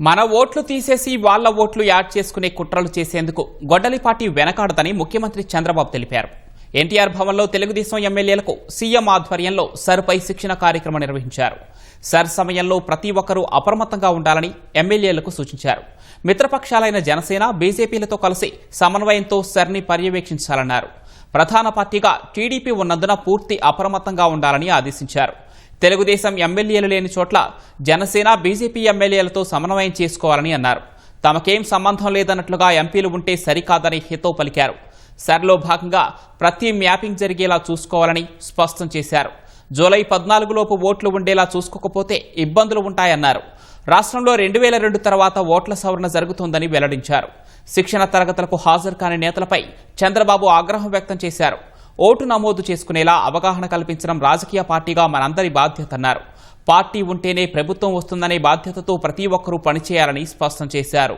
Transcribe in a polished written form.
మన ఓట్లు తీసేసి వాళ్ల ఓట్లు యాడ్ చేసుకునే కుట్రలు చేసేందుకు గొడ్డలిపాటి వెనకాడదని ముఖ్యమంత్రి చంద్రబాబు తెలిపారు. ఎన్టీఆర్ భవన్లో తెలుగుదేశం ఎమ్మెల్యేలకు సీఎం ఆధ్వర్యంలో సర్పై శిక్షణ కార్యక్రమం నిర్వహించారు. సర్ సమయంలో ప్రతి ఒక్కరూ అప్రమత్తంగా ఉండాలని ఎమ్మెల్యేలకు సూచించారు. మిత్రపక్షాలైన జనసేన, బీజేపీలతో కలిసి సమన్వయంతో సర్ని పర్యవేక్షించాలన్నారు. ప్రధాన పార్టీగా టీడీపీ ఉన్నందున పూర్తి అప్రమత్తంగా ఉండాలని ఆదేశించారు. తెలుగుదేశం ఎమ్మెల్యేలు లేని చోట్ల జనసేన, బీజేపీ ఎమ్మెల్యేలతో సమన్వయం చేసుకోవాలని అన్నారు. తమకేం సంబంధం లేదన్నట్లుగా ఎంపీలు ఉంటే సరికాదని హితవు పలికారు. సర్లో భాగంగా ప్రతి మ్యాపింగ్ జరిగేలా చూసుకోవాలని స్పష్టం చేశారు. జూలై 14 లోపు ఓట్లు ఉండేలా చూసుకోకపోతే ఇబ్బందులు ఉంటాయన్నారు. రాష్ట్రంలో 2002 తర్వాత ఓట్ల సవరణ జరుగుతోందని వెల్లడించారు. శిక్షణ తరగతులకు హాజరు కాని నేతలపై చంద్రబాబు ఆగ్రహం వ్యక్తం చేశారు. ఓటు నమోదు చేసుకునేలా అవగాహన కల్పించడం రాజకీయ పార్టీగా మనందరి బాధ్యతన్నారు. పార్టీ ఉంటేనే ప్రభుత్వం వస్తుందనే బాధ్యతతో ప్రతి ఒక్కరూ పనిచేయాలని స్పష్టం చేశారు.